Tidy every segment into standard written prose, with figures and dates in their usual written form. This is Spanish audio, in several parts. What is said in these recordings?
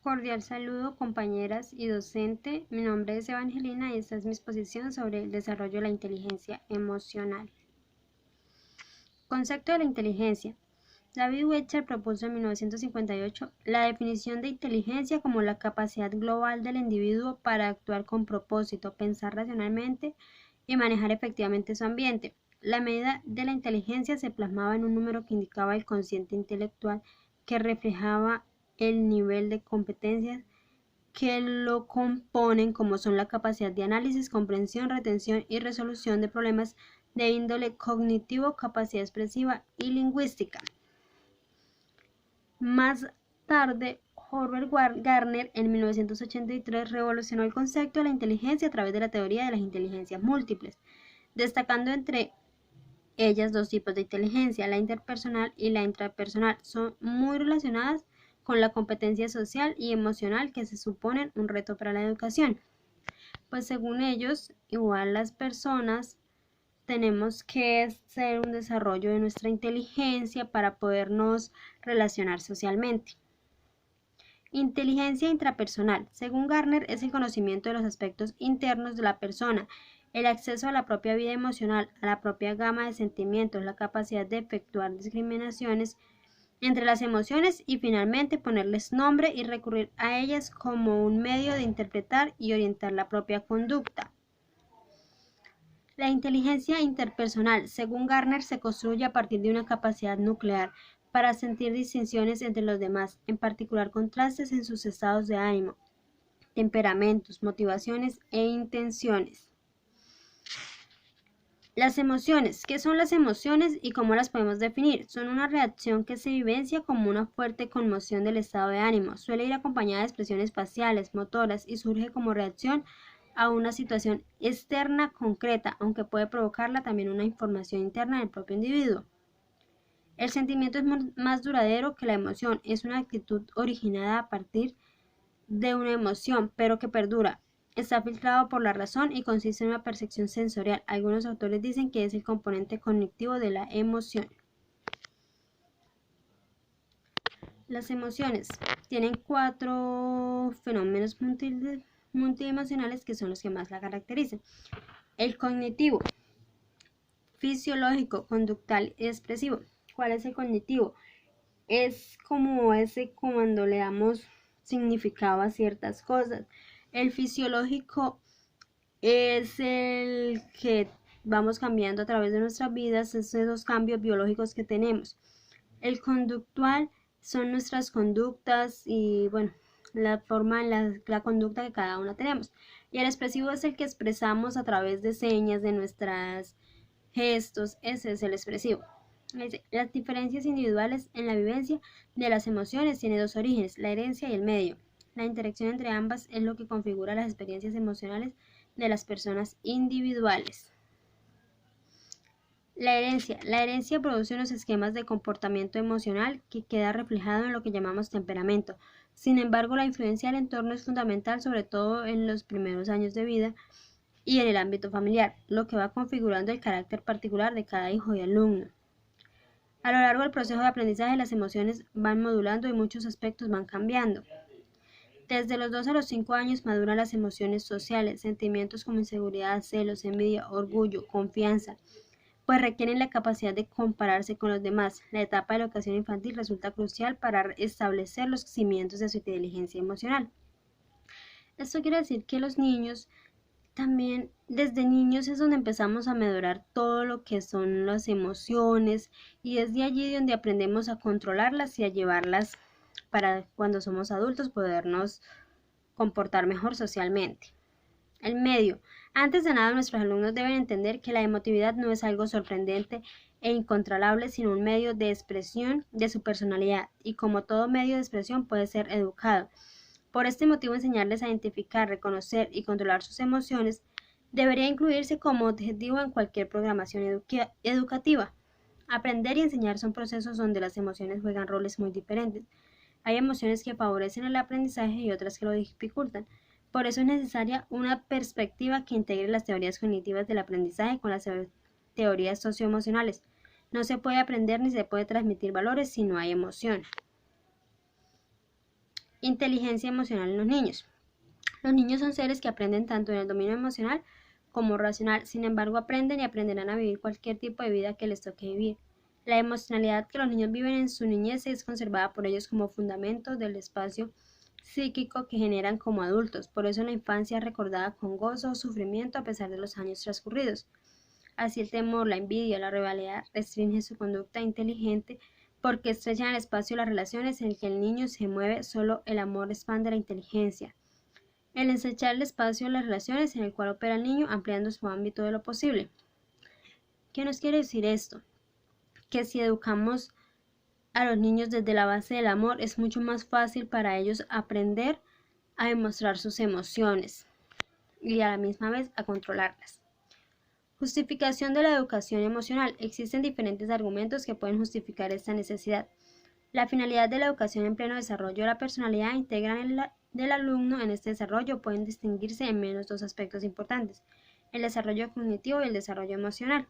Cordial saludo, compañeras y docente. Mi nombre es Evangelina y esta es mi exposición sobre el desarrollo de la inteligencia emocional. Concepto de la inteligencia. David Webster propuso en 1958 la definición de inteligencia como la capacidad global del individuo para actuar con propósito, pensar racionalmente y manejar efectivamente su ambiente. La medida de la inteligencia se plasmaba en un número que indicaba el cociente intelectual que reflejaba el nivel de competencias que lo componen, como son la capacidad de análisis, comprensión, retención y resolución de problemas de índole cognitivo, capacidad expresiva y lingüística. Más tarde, Herbert Gardner en 1983 revolucionó el concepto de la inteligencia a través de la teoría de las inteligencias múltiples, destacando entre ellas dos tipos de inteligencia, la interpersonal y la intrapersonal. Son muy relacionadas con la competencia social y emocional que se suponen un reto para la educación. Pues según ellos, igual las personas tenemos que hacer un desarrollo de nuestra inteligencia para podernos relacionar socialmente. Inteligencia intrapersonal. Según Gardner, es el conocimiento de los aspectos internos de la persona, el acceso a la propia vida emocional, a la propia gama de sentimientos, la capacidad de efectuar discriminaciones entre las emociones y finalmente ponerles nombre y recurrir a ellas como un medio de interpretar y orientar la propia conducta. La inteligencia interpersonal, según Gardner, se construye a partir de una capacidad nuclear para sentir distinciones entre los demás, en particular contrastes en sus estados de ánimo, temperamentos, motivaciones e intenciones. Las emociones. ¿Qué son las emociones y cómo las podemos definir? Son una reacción que se vivencia como una fuerte conmoción del estado de ánimo. Suele ir acompañada de expresiones faciales, motoras y surge como reacción a una situación externa concreta, aunque puede provocarla también una información interna del propio individuo. El sentimiento es más duradero que la emoción. Es una actitud originada a partir de una emoción, pero que perdura. Está filtrado por la razón y consiste en una percepción sensorial. Algunos autores dicen que es el componente cognitivo de la emoción. Las emociones tienen 4 fenómenos multiemocionales que son los que más la caracterizan. El cognitivo, fisiológico, conductal y expresivo. ¿Cuál es el cognitivo? Es como ese cuando le damos significado a ciertas cosas. El fisiológico es el que vamos cambiando a través de nuestras vidas, esos cambios biológicos que tenemos. El conductual son nuestras conductas y bueno, la forma, la conducta que cada una tenemos. Y el expresivo es el que expresamos a través de señas, de nuestros gestos, ese es el expresivo. Las diferencias individuales en la vivencia de las emociones tienen dos orígenes, la herencia y el medio. La interacción entre ambas es lo que configura las experiencias emocionales de las personas individuales. La herencia produce unos esquemas de comportamiento emocional que queda reflejado en lo que llamamos temperamento. Sin embargo, la influencia del entorno es fundamental, sobre todo en los primeros años de vida y en el ámbito familiar, lo que va configurando el carácter particular de cada hijo y alumno. A lo largo del proceso de aprendizaje, las emociones van modulando y muchos aspectos van cambiando. Desde los 2 a los 5 años maduran las emociones sociales, sentimientos como inseguridad, celos, envidia, orgullo, confianza, pues requieren la capacidad de compararse con los demás. La etapa de la educación infantil resulta crucial para establecer los cimientos de su inteligencia emocional. Esto quiere decir que los niños también, desde niños es donde empezamos a madurar todo lo que son las emociones y es de allí donde aprendemos a controlarlas y a llevarlas para cuando somos adultos podernos comportar mejor socialmente. El medio. Antes de nada, nuestros alumnos deben entender que la emotividad no es algo sorprendente e incontrolable, sino un medio de expresión de su personalidad y como todo medio de expresión puede ser educado. Por este motivo, enseñarles a identificar, reconocer y controlar sus emociones debería incluirse como objetivo en cualquier programación educativa. Aprender y enseñar son procesos donde las emociones juegan roles muy diferentes. Hay emociones que favorecen el aprendizaje y otras que lo dificultan. Por eso es necesaria una perspectiva que integre las teorías cognitivas del aprendizaje con las teorías socioemocionales. No se puede aprender ni se puede transmitir valores si no hay emoción. Inteligencia emocional en los niños. Los niños son seres que aprenden tanto en el dominio emocional como racional, sin embargo aprenden y aprenderán a vivir cualquier tipo de vida que les toque vivir. La emocionalidad que los niños viven en su niñez es conservada por ellos como fundamento del espacio psíquico que generan como adultos, por eso la infancia es recordada con gozo o sufrimiento a pesar de los años transcurridos. Así el temor, la envidia, la rivalidad restringen su conducta inteligente porque estrechan el espacio de las relaciones en el que el niño se mueve, solo el amor expande la inteligencia. El ensanchar el espacio de las relaciones en el cual opera el niño, ampliando su ámbito de lo posible. ¿Qué nos quiere decir esto? Que si educamos a los niños desde la base del amor, es mucho más fácil para ellos aprender a demostrar sus emociones y a la misma vez a controlarlas. Justificación de la educación emocional. Existen diferentes argumentos que pueden justificar esta necesidad. La finalidad de la educación en pleno desarrollo de la personalidad integral del alumno en este desarrollo pueden distinguirse en menos dos aspectos importantes: el desarrollo cognitivo y el desarrollo emocional.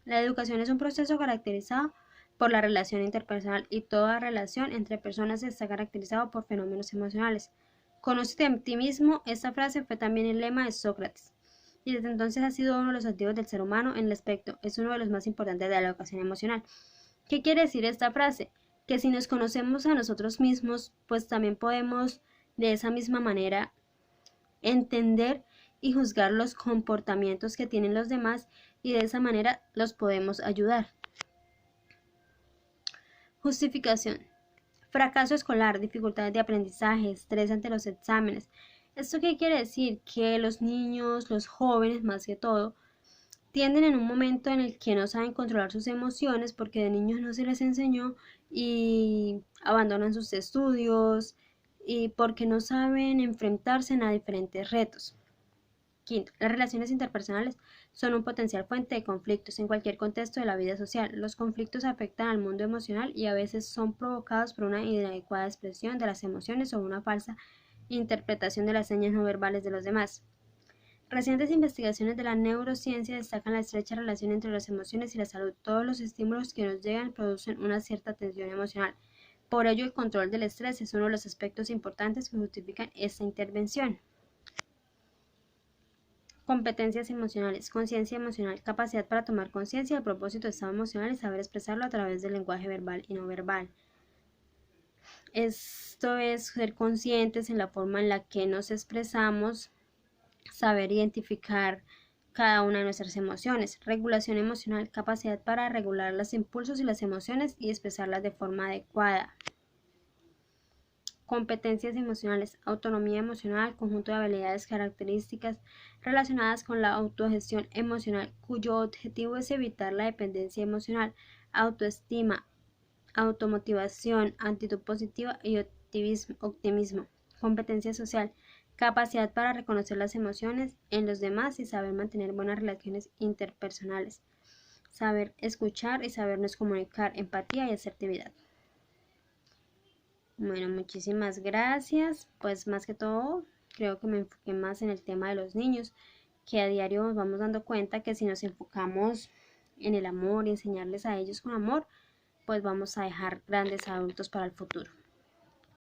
La educación es un proceso caracterizado por la relación interpersonal y toda relación entre personas está caracterizado por fenómenos emocionales. Conócete a ti mismo. Esta frase fue también el lema de Sócrates y desde entonces ha sido uno de los activos del ser humano en el aspecto. Es uno de los más importantes de la educación emocional. ¿Qué quiere decir esta frase? Que si nos conocemos a nosotros mismos, pues también podemos de esa misma manera entender y juzgar los comportamientos que tienen los demás y de esa manera los podemos ayudar. Justificación. Fracaso escolar, dificultades de aprendizaje, estrés ante los exámenes. ¿Esto qué quiere decir? Que los niños, los jóvenes más que todo, tienden en un momento en el que no saben controlar sus emociones porque de niños no se les enseñó y abandonan sus estudios y porque no saben enfrentarse a diferentes retos. Quinto, las relaciones interpersonales son un potencial fuente de conflictos en cualquier contexto de la vida social. Los conflictos afectan al mundo emocional y a veces son provocados por una inadecuada expresión de las emociones o una falsa interpretación de las señas no verbales de los demás. Recientes investigaciones de la neurociencia destacan la estrecha relación entre las emociones y la salud. Todos los estímulos que nos llegan producen una cierta tensión emocional. Por ello, el control del estrés es uno de los aspectos importantes que justifican esta intervención. Competencias emocionales, conciencia emocional, capacidad para tomar conciencia del propósito de estado emocional y saber expresarlo a través del lenguaje verbal y no verbal. Esto es ser conscientes en la forma en la que nos expresamos, saber identificar cada una de nuestras emociones. Regulación emocional, capacidad para regular los impulsos y las emociones y expresarlas de forma adecuada. Competencias emocionales, autonomía emocional, conjunto de habilidades características relacionadas con la autogestión emocional, cuyo objetivo es evitar la dependencia emocional, autoestima, automotivación, actitud positiva y optimismo. Competencia social, capacidad para reconocer las emociones en los demás y saber mantener buenas relaciones interpersonales, saber escuchar y sabernos comunicar, empatía y asertividad. Bueno, muchísimas gracias. Pues más que todo, creo que me enfoqué más en el tema de los niños, que a diario nos vamos dando cuenta que si nos enfocamos en el amor y enseñarles a ellos con amor, pues vamos a dejar grandes adultos para el futuro.